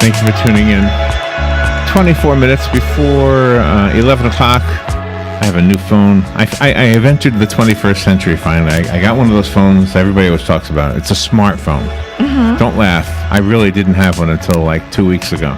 Thank you for tuning in. 24 minutes before 11 o'clock. I have a new phone. I have entered the 21st century finally. I got one of those phones everybody always talks about. It's a smartphone. Mm-hmm. Don't laugh. I really didn't have one until like 2 weeks ago.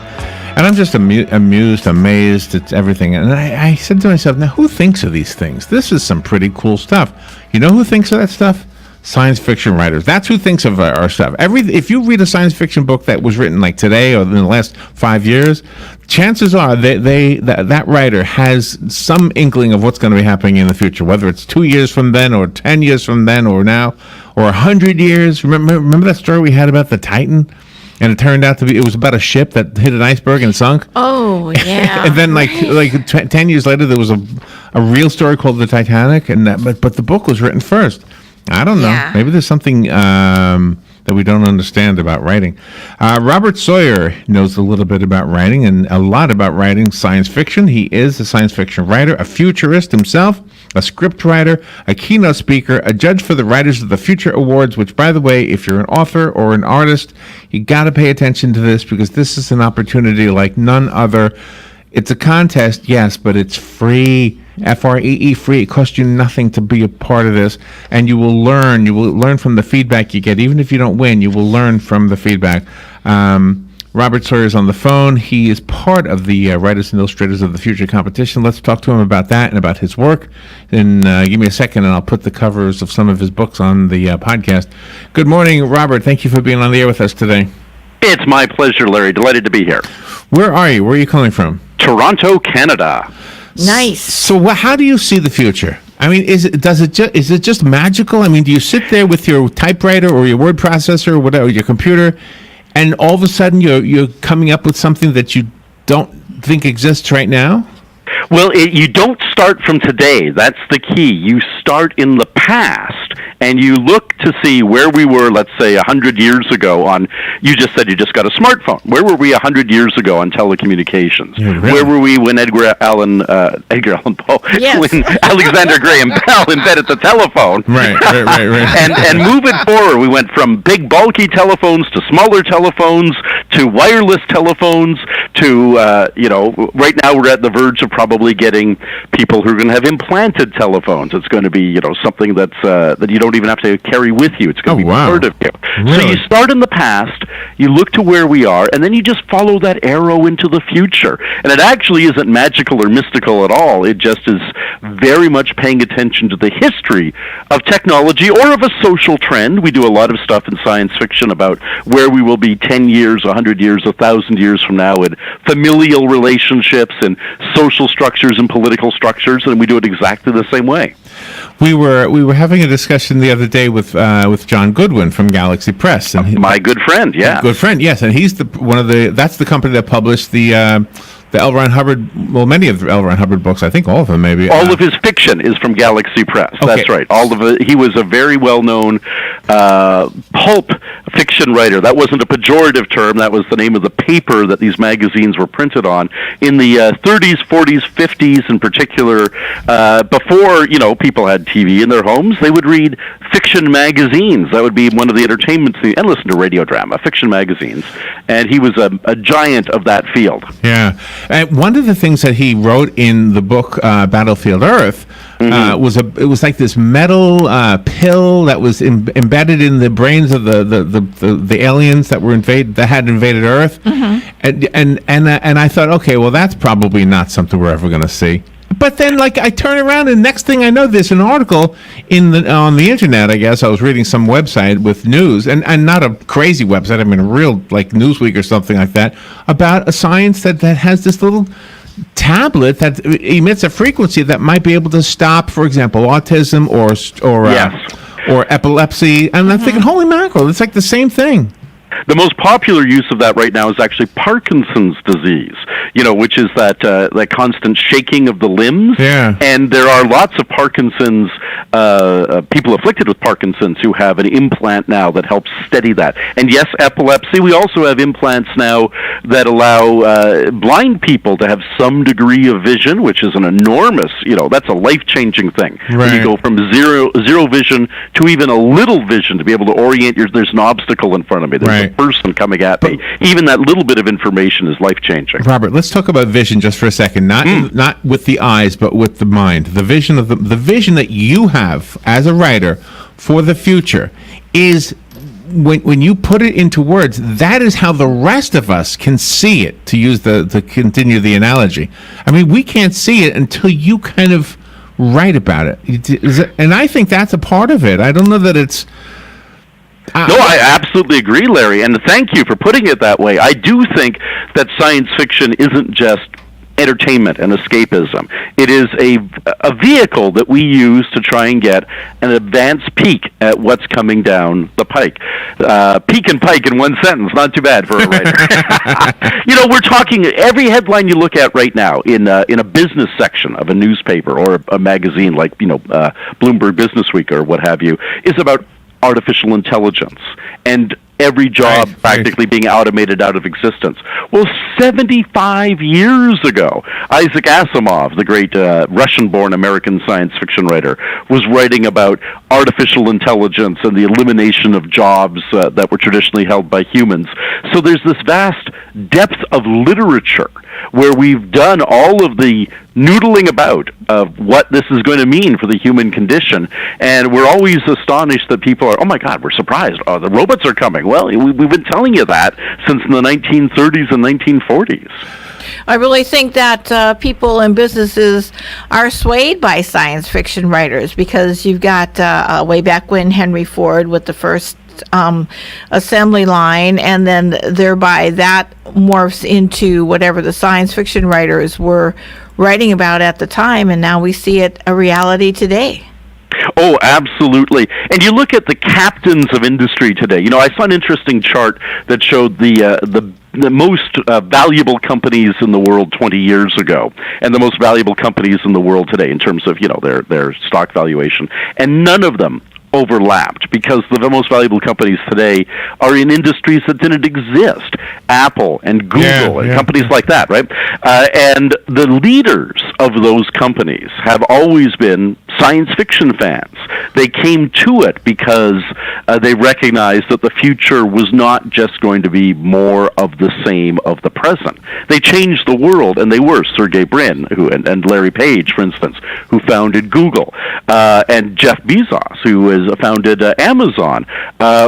And I'm just amused, amazed at everything. And I said to myself, now who thinks of these things? This is some pretty cool stuff. You know who thinks of that stuff? Science fiction writers. That's who thinks of our stuff. If you read a science fiction book that was written like today or in the last 5 years, chances are that writer has some inkling of what's going to be happening in the future, whether it's 2 years from then or 10 years from then or now or 100 years. Remember that story we had about the Titan? And it turned out it was about a ship that hit an iceberg and sunk. Oh, yeah. And then, 10 years later, there was a real story called the Titanic, but the book was written first. I don't know. Yeah. Maybe there's something that we don't understand about writing. Robert Sawyer knows a little bit about writing and a lot about writing science fiction. He is a science fiction writer, a futurist himself, a script writer, a keynote speaker, a judge for the Writers of the Future Awards, which, by the way, if you're an author or an artist, you got to pay attention to this because this is an opportunity like none other. It's a contest, yes, but it's free. Free, free. It costs you nothing to be a part of this, and you will learn. You will learn from the feedback you get. Even if you don't win, you will learn from the feedback. Robert Sawyer is on the phone. He is part of the Writers and Illustrators of the Future competition. Let's talk to him about that and about his work. And give me a second, and I'll put the covers of some of his books on the podcast. Good morning, Robert. Thank you for being on the air with us today. It's my pleasure, Larry. Delighted to be here. Where are you? Where are you calling from? Toronto, Canada. Nice. So how do you see the future? I mean, is it just magical? I mean, do you sit there with your typewriter or your word processor or whatever, your computer, and all of a sudden you're coming up with something that you don't think exists right now? Well, you don't start from today. That's the key. You start in the past, and you look to see where we were, let's say, 100 years ago on, you just said you just got a smartphone. Where were we 100 years ago on telecommunications? Yeah, really? Where were we when Edgar Allan Poe, yes. when Alexander Graham Bell invented the telephone? Right. and move it forward. We went from big, bulky telephones to smaller telephones to wireless telephones to, right now we're at the verge of probably getting people who are going to have implanted telephones. It's going to be, something that's that you don't even have to carry with you. It's going to be part of you. Really? So you start in the past, you look to where we are, and then you just follow that arrow into the future. And it actually isn't magical or mystical at all. It just is very much paying attention to the history of technology or of a social trend. We do a lot of stuff in science fiction about where we will be 10 years, 100 years, 1,000 years from now in familial relationships and social structures and political structures, and we do it exactly the same way. We were having a discussion the other day with John Goodwin from Galaxy Press, and my good friend, yeah, good friend, yes, and he's that's the company that published the L. Ron Hubbard, well, many of the L. Ron Hubbard books, I think all of them maybe. All of his fiction is from Galaxy Press. Okay. That's right. All of it. He was a very well-known pulp fiction writer. That wasn't a pejorative term. That was the name of the paper that these magazines were printed on in the 30s, 40s, 50s in particular. Before, people had TV in their homes, they would read fiction magazines. That would be one of the entertainments, and listen to radio drama, fiction magazines. And he was a giant of that field. Yeah. One of the things that he wrote in the book Battlefield Earth was like this metal pill that was embedded in the brains of the aliens that had invaded Earth, and I thought, okay, well, that's probably not something we're ever going to see. But then, I turn around, and next thing I know, there's an article on the internet. I guess I was reading some website with news, and not a crazy website. I mean, a real Newsweek or something like that, about a science that has this little tablet that emits a frequency that might be able to stop, for example, autism or epilepsy. And I'm thinking, holy mackerel, it's like the same thing. The most popular use of that right now is actually Parkinson's disease, which is that constant shaking of the limbs. Yeah. And there are lots of Parkinson's, people afflicted with Parkinson's who have an implant now that helps steady that. And yes, epilepsy, we also have implants now that allow blind people to have some degree of vision, which is an enormous, that's a life-changing thing. Right. When you go from zero vision to even a little vision to be able to orient there's an obstacle in front of me. There's a person coming at me. Even that little bit of information is life-changing. Robert, let's talk about vision just for a second. Not with the eyes, but with the mind. The vision of the vision that you have as a writer for the future is, when you put it into words, that is how the rest of us can see it, to continue the analogy. I mean, we can't see it until you kind of write about it. And I think that's a part of it. I don't know that it's... No, I absolutely agree, Larry, and thank you for putting it that way. I do think that science fiction isn't just entertainment and escapism. It is a vehicle that we use to try and get an advanced peek at what's coming down the pike. Peek and pike in one sentence, not too bad for a writer. We're talking, every headline you look at right now in a business section of a newspaper or a magazine like Bloomberg Businessweek or what have you, is about artificial intelligence and every job practically being automated out of existence. Well, 75 years ago, Isaac Asimov, the great Russian-born American science fiction writer, was writing about artificial intelligence and the elimination of jobs that were traditionally held by humans. So there's this vast depth of literature where we've done all of the noodling about of what this is going to mean for the human condition, and we're always astonished that people are, oh my God, we're surprised. Oh, the robots are coming. Well, we've been telling you that since the 1930s and 1940s. I really think that people and businesses are swayed by science fiction writers, because you've got way back when Henry Ford with the first assembly line, and then thereby that morphs into whatever the science fiction writers were writing about at the time, and now we see it a reality today. Oh, absolutely. And you look at the captains of industry today. I saw an interesting chart that showed the most valuable companies in the world 20 years ago and the most valuable companies in the world today in terms of, their stock valuation. And none of them overlapped, because the most valuable companies today are in industries that didn't exist. Apple and Google and companies like that, right? And the leaders of those companies have always been science fiction fans. They came to it because they recognized that the future was not just going to be more of the same of the present. They changed the world, and they were Sergey Brin and Larry Page, for instance, who founded Google, and Jeff Bezos, who founded Amazon,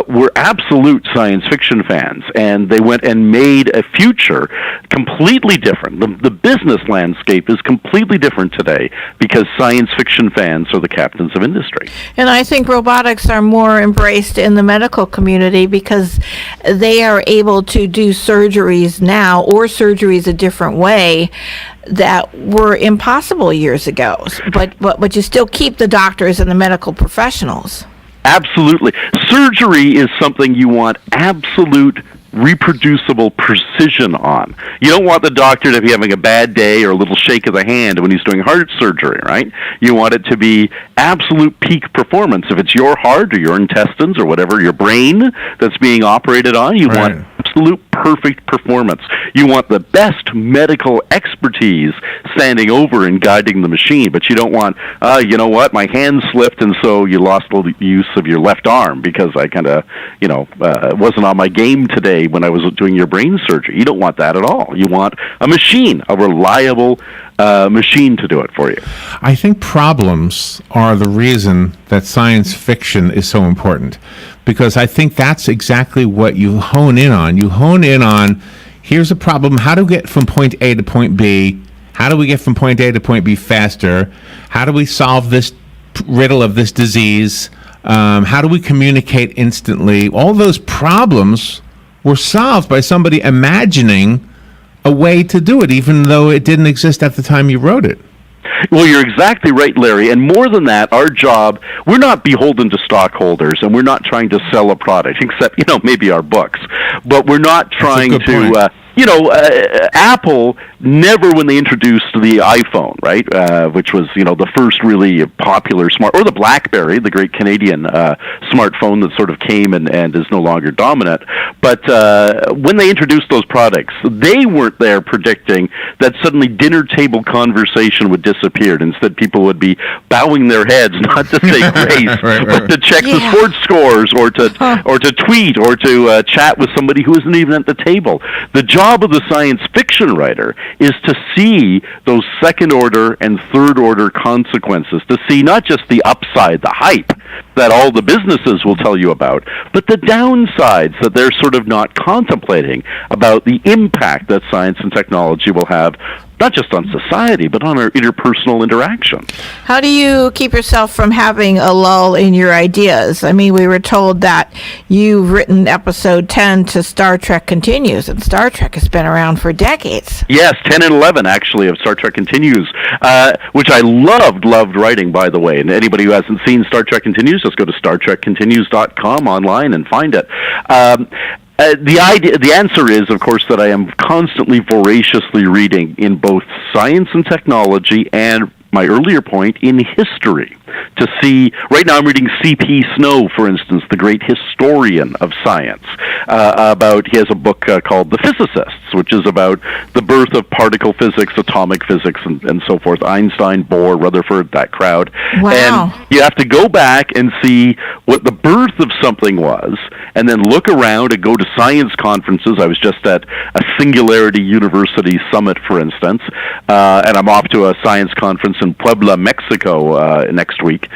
were absolute science fiction fans, and they went and made a future completely different. The business landscape is completely different today because science fiction fans are the captains of industry. And I think robotics are more embraced in the medical community because they are able to do surgeries now, or surgeries a different way, that were impossible years ago. But you still keep the doctors and the medical professionals. Absolutely. Surgery is something you want absolute reproducible precision on. You don't want the doctor to be having a bad day or a little shake of the hand when he's doing heart surgery, right? You want it to be absolute peak performance. If it's your heart or your intestines or whatever, your brain that's being operated on, you want absolute perfect performance. You want the best medical expertise standing over and guiding the machine, but you don't want, you know what, my hand slipped and so you lost the use of your left arm because I kind of, wasn't on my game today when I was doing your brain surgery. You don't want that at all. You want a machine, a reliable machine to do it for you. I think problems are the reason that science fiction is so important, because I think that's exactly what you hone in on. You hone in on, here's a problem, how do we get from point A to point B? How do we get from point A to point B faster? How do we solve this riddle of this disease? How do we communicate instantly? All those problems were solved by somebody imagining a way to do it, even though it didn't exist at the time you wrote it. Well, you're exactly right, Larry. And more than that, our job, we're not beholden to stockholders, and we're not trying to sell a product, except, maybe our books. But we're not trying to Apple never, when they introduced the iPhone, right, which was, the first really popular or the BlackBerry, the great Canadian smartphone that sort of came and is no longer dominant. But when they introduced those products, they weren't there predicting that suddenly dinner table conversation would disappear. Instead, people would be bowing their heads, not to say grace, but to check the sports scores, or to tweet, or to chat with somebody who isn't even at the table. The job of the science fiction writer is to see those second-order and third-order consequences, to see not just the upside, the hype that all the businesses will tell you about, but the downsides that they're sort of not contemplating about the impact that science and technology will have, not just on society, but on our interpersonal interaction. How do you keep yourself from having a lull in your ideas? I mean, we were told that you've written episode 10 to Star Trek Continues, and Star Trek has been around for decades. Yes, 10 and 11, actually, of Star Trek Continues, which I loved writing, by the way. And anybody who hasn't seen Star Trek Continues, just go to StarTrekContinues.com online and find it. The answer is, of course, that I am constantly voraciously reading in both science and technology, and my earlier point, in history. To see, right now I'm reading C.P. Snow, for instance, the great historian of science. He has a book called The Physicists, which is about the birth of particle physics, atomic physics, and so forth. Einstein, Bohr, Rutherford, that crowd. Wow. And you have to go back and see what the birth of something was, and then look around and go to science conferences. I was just at a Singularity University Summit, for instance, and I'm off to a science conference in Puebla, Mexico next week.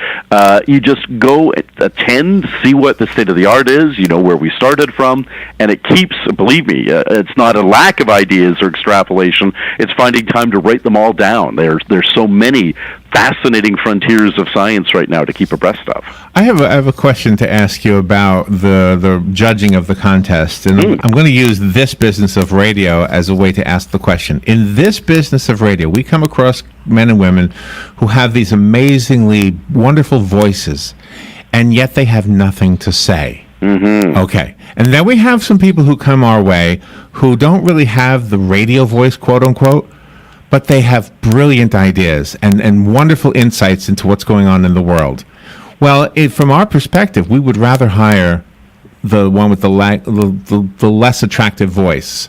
You just go attend, see what the state of the art is, where we started from, and it keeps, believe me, it's not a lack of ideas or extrapolation, it's finding time to write them all down. There's so many fascinating frontiers of science right now to keep abreast of. I have a question to ask you about the judging of the contest, and I'm going to use this business of radio as a way to ask the question. In this business of radio, we come across men and women who have these amazingly wonderful voices, and yet they have nothing to say. Mm-hmm. Okay. And then we have some people who come our way who don't really have the radio voice, quote unquote, but they have brilliant ideas and wonderful insights into what's going on in the world. Well, from our perspective, we would rather hire the one with the less attractive voice.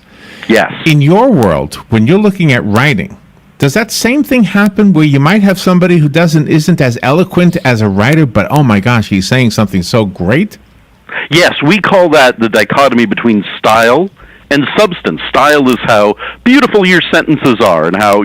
Yes. In your world, when you're looking at writing, does that same thing happen where you might have somebody who isn't as eloquent as a writer, but oh my gosh, he's saying something so great? Yes, we call that the dichotomy between style and substance. Style is how beautiful your sentences are and how,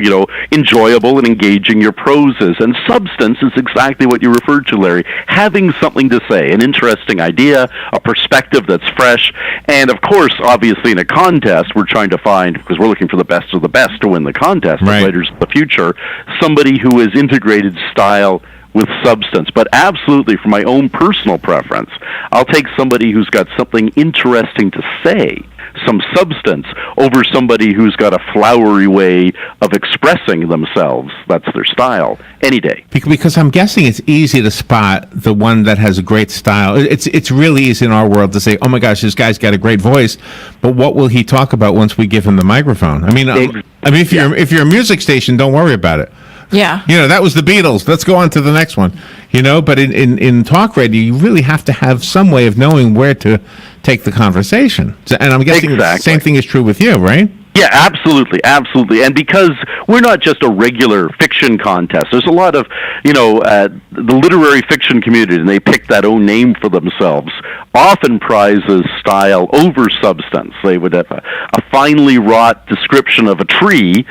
enjoyable and engaging your prose is. And substance is exactly what you referred to, Larry. Having something to say, an interesting idea, a perspective that's fresh. And of course, obviously in a contest, we're trying to find, because we're looking for the best of the best to win the contest, right, the Writers of the Future, somebody who has integrated style with substance. But absolutely, for my own personal preference, I'll take somebody who's got something interesting to say, some substance, over somebody who's got a flowery way of expressing themselves. That's their style, any day. Because I'm guessing it's easy to spot the one that has a great style. It's really easy in our world to say, oh my gosh, this guy's got a great voice, but what will he talk about once we give him the microphone? If you're a music station, don't worry about it. Yeah. That was the Beatles. Let's go on to the next one. But in talk radio, you really have to have some way of knowing where to take the conversation. And I'm guessing the same thing is true with you, right? Yeah, absolutely. And because we're not just a regular fiction contest, there's a lot of, the literary fiction community, and they pick that own name for themselves, often prizes style over substance. They would have a finely wrought description of a tree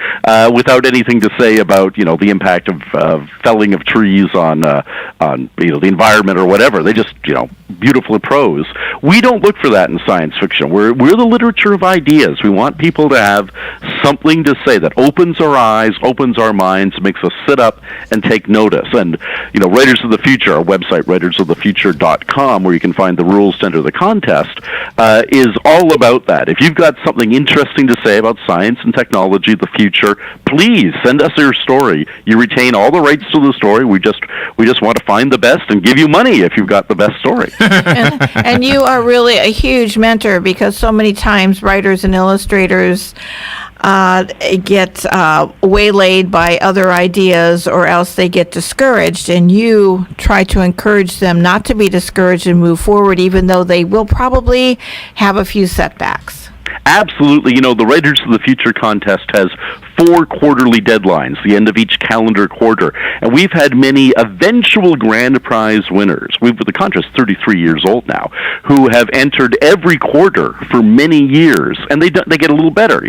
without anything to say about, the impact of felling of trees on the environment or whatever. They just, beautiful prose. We don't look for that in science fiction. We're the literature of ideas. We want people to have something to say that opens our eyes, opens our minds, makes us sit up and take notice. And, Writers of the Future, our website, writersofthefuture.com, where you can find the rules to enter the contest, is all about that. If you've got something interesting to say about science and technology, the future, please send us your story. You retain all the rights to the story. We just want to find the best and give you money if you've got the best story. and you are really a huge mentor, because so many times writers and illustrators get waylaid by other ideas, or else they get discouraged, and you try to encourage them not to be discouraged and move forward, even though they will probably have a few setbacks. Absolutely. The Writers of the Future contest has 4 quarterly deadlines, the end of each calendar quarter. And we've had many eventual grand prize winners. The contest is 33 years old now, who have entered every quarter for many years. And they get a little better.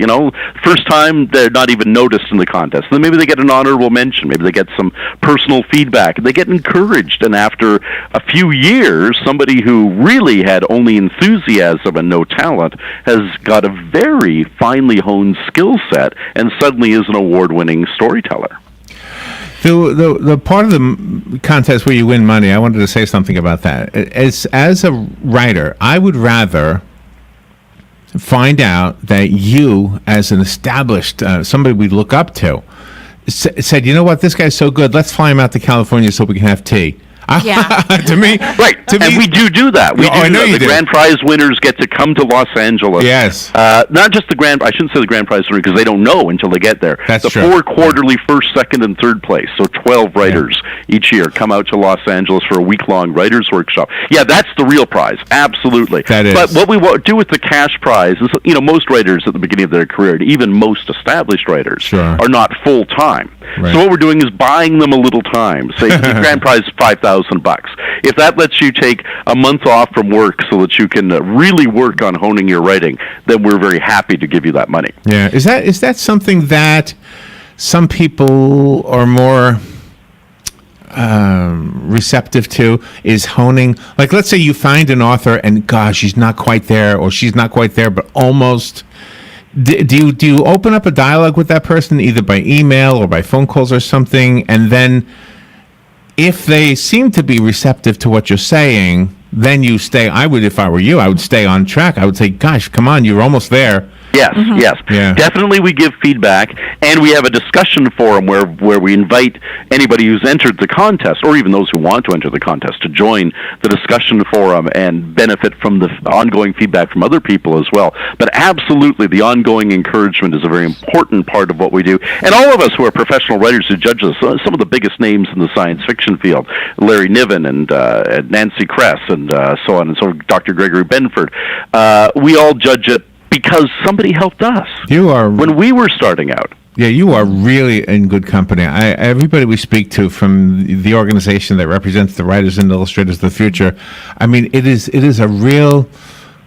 First time, they're not even noticed in the contest. Then maybe they get an honorable mention. Maybe they get some personal feedback. They get encouraged. And after a few years, somebody who really had only enthusiasm and no talent has got a very finely honed skill set and suddenly is an award-winning storyteller. The part of the contest where you win money, I wanted to say something about that. As a writer, I would rather find out that you, as an established, somebody we look up to, said, you know what, this guy's so good, let's fly him out to California so we can have tea. Yeah. To me, right. And we do that. I know you do. The grand prize winners get to come to Los Angeles. Yes. Not just I shouldn't say the grand prize winner, because they don't know until they get there. That's true. 4 quarterly first, second, and third place. So 12 writers each year come out to Los Angeles for a week-long writers workshop. Yeah, that's the real prize. Absolutely. That is. But what we do with the cash prize is, most writers at the beginning of their career, and even most established writers, are not full-time. Right. So what we're doing is buying them a little time. Say the grand prize is $5,000. If that lets you take a month off from work so that you can really work on honing your writing, then we're very happy to give you that money. Yeah, is that something that some people are more receptive to, is honing? Like, let's say you find an author and gosh, he's not quite there, or she's not quite there, but almost. Do you open up a dialogue with that person, either by email or by phone calls or something, and then if they seem to be receptive to what you're saying, then you stay? If I were you, I would stay on track. I would say, gosh, come on, you're almost there. Yes, yes. Yeah. Definitely we give feedback, and we have a discussion forum where we invite anybody who's entered the contest, or even those who want to enter the contest, to join the discussion forum and benefit from the ongoing feedback from other people as well. But absolutely, the ongoing encouragement is a very important part of what we do. And all of us who are professional writers who judge us, some of the biggest names in the science fiction field, Larry Niven and Nancy Kress and so on and so forth, Dr. Gregory Benford, we all judge it because somebody helped us. You are when we were starting out. Yeah, you are really in good company. Everybody we speak to from the organization that represents the writers and illustrators of the future, I mean, it is a real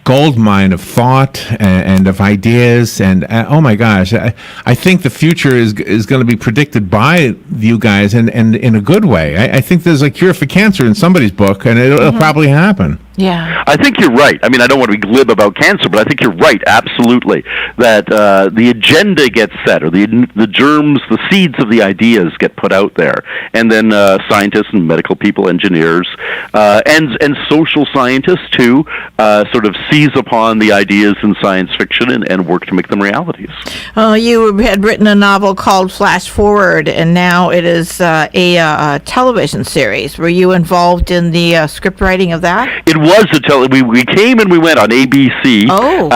gold mine of thought and of ideas, and oh my gosh, I think the future is going to be predicted by you guys, and in a good way. I think there's a cure for cancer in somebody's book, and it'll probably happen. Yeah. I think you're right. I mean, I don't want to be glib about cancer, but I think you're right, absolutely, that the agenda gets set, or the germs, the seeds of the ideas get put out there, and then scientists and medical people, engineers, and social scientists too, sort of seize upon the ideas in science fiction and work to make them realities. You had written a novel called Flash Forward, and now it is a television series. Were you involved in the script writing of that? It was we came and we went on ABC. Oh.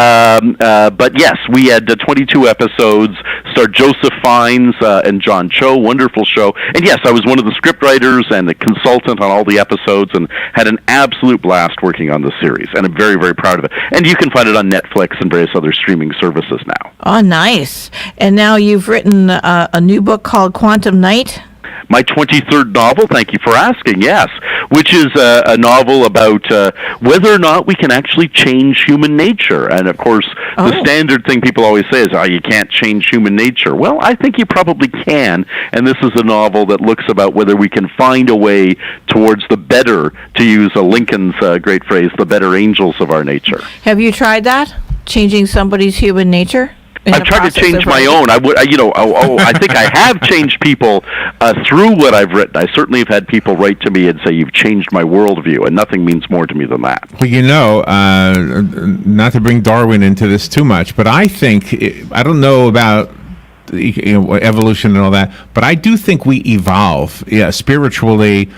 But yes, we had 22 episodes. Starred Joseph Fiennes and John Cho. Wonderful show. And yes, I was one of the script writers and a consultant on all the episodes, and had an absolute blast working on the series. And I'm very, very proud of it. And you can find it on Netflix and various other streaming services now. Oh, nice. And now you've written a new book called Quantum Night. My 23rd novel, thank you for asking, yes, which is a novel about whether or not we can actually change human nature. And, of course, the standard thing people always say is, you can't change human nature. Well, I think you probably can, and this is a novel that looks about whether we can find a way towards the better, to use Lincoln's great phrase, the better angels of our nature. Have you tried that? Changing somebody's human nature? I've tried to change my own. I think I have changed people through what I've written. I certainly have had people write to me and say, "You've changed my worldview," and nothing means more to me than that. Well, not to bring Darwin into this too much, but I think, I don't know about evolution and all that, but I do think we evolve, spiritually,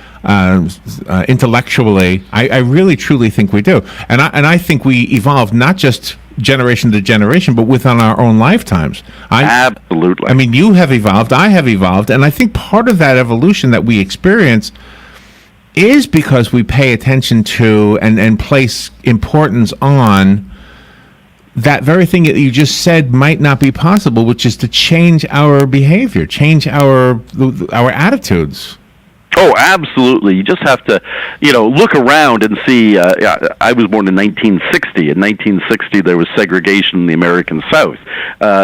intellectually. I really truly think we do, and I think we evolve not just generation to generation, but within our own lifetimes. Absolutely. I mean, you have evolved, I have evolved, and I think part of that evolution that we experience is because we pay attention to and place importance on that very thing that you just said might not be possible, which is to change our behavior, change our attitudes. Oh, absolutely. You just have to, look around and see. I was born in 1960. In 1960, there was segregation in the American South.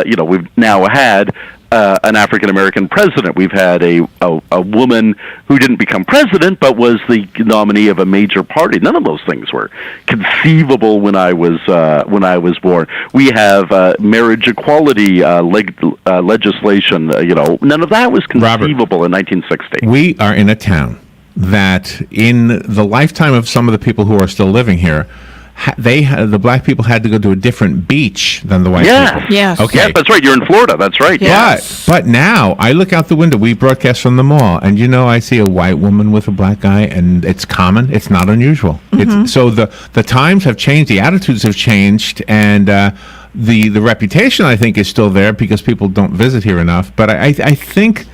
We've now had an African-American president. We've had a woman who didn't become president but was the nominee of a major party. None of those things were conceivable when I was born. We have marriage equality legislation. None of that was conceivable in 1960. We are in a town that, in the lifetime of some of the people who are still living here, the black people had to go to a different beach than the white people. Yes. Okay. Yeah, that's right. You're in Florida. That's right. Yes. But now I look out the window. We broadcast from the mall, and I see a white woman with a black guy, and it's common. It's not unusual. So the times have changed. The attitudes have changed, and the reputation, I think, is still there because people don't visit here enough. But I think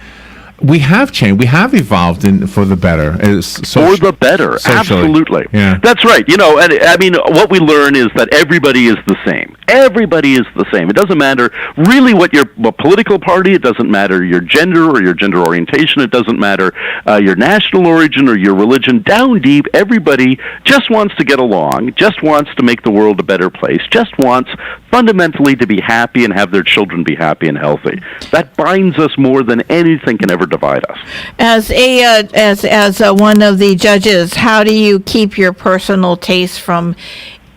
we have changed. We have evolved for the better. For the better, socially. Absolutely. Yeah. That's right. And I mean, what we learn is that everybody is the same. Everybody is the same. It doesn't matter really what political party. It doesn't matter your gender or your gender orientation. It doesn't matter your national origin or your religion. Down deep, everybody just wants to get along, just wants to make the world a better place, just wants fundamentally to be happy and have their children be happy and healthy. That binds us more than anything can ever divide us. As one of the judges, how do you keep your personal taste from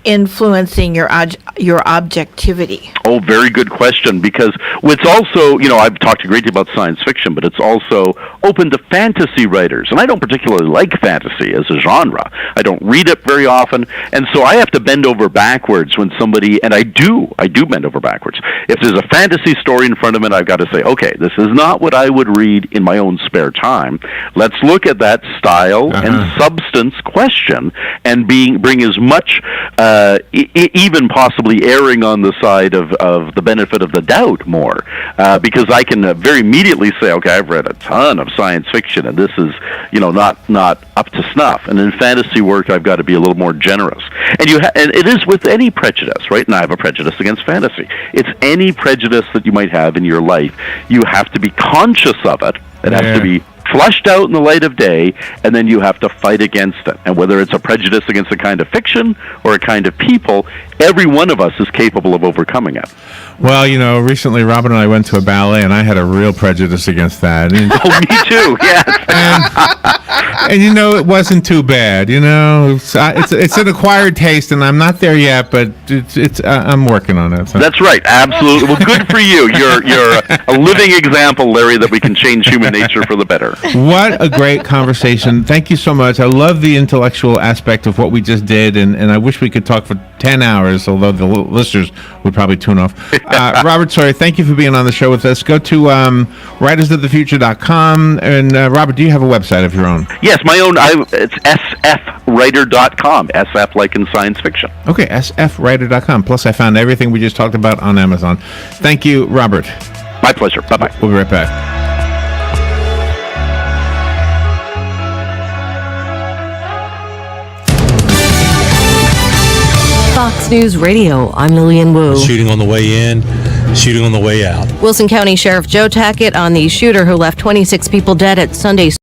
influencing your objectivity? Oh, very good question, because it's also, I've talked a great deal about science fiction, but it's also open to fantasy writers, and I don't particularly like fantasy as a genre. I don't read it very often, and so I have to bend over backwards when somebody, and I do bend over backwards. If there's a fantasy story in front of me, I've got to say, okay, this is not what I would read in my own spare time. Let's look at that style and substance question and bring as much even possibly erring on the side of the benefit of the doubt more, because I can very immediately say, okay, I've read a ton of science fiction, and this is, not up to snuff. And in fantasy work, I've got to be a little more generous. And and it is with any prejudice, right? And I have a prejudice against fantasy. It's any prejudice that you might have in your life. You have to be conscious of it. It has to be flushed out in the light of day, and then you have to fight against it. And whether it's a prejudice against a kind of fiction or a kind of people, every one of us is capable of overcoming it. Well, recently Robin and I went to a ballet, and I had a real prejudice against that. And, oh, me too, yes. And it wasn't too bad. It's an acquired taste, and I'm not there yet, but I'm working on it. So. That's right, absolutely. Well, good for you. You're a living example, Larry, that we can change human nature for the better. What a great conversation. Thank you so much. I love the intellectual aspect of what we just did, and I wish we could talk for 10 hours, although the listeners would probably tune off. Robert Sawyer, thank you for being on the show with us. Go to writersofthefuture.com, and Robert, do you have a website of your own? Yes, my own. It's sfwriter.com, SF like in science fiction. Okay, sfwriter.com. Plus, I found everything we just talked about on Amazon. Thank you, Robert. My pleasure. Bye-bye. We'll be right back. Fox News Radio, I'm Lillian Wu. Shooting on the way in, shooting on the way out. Wilson County Sheriff Joe Tackett on the shooter who left 26 people dead at Sunday's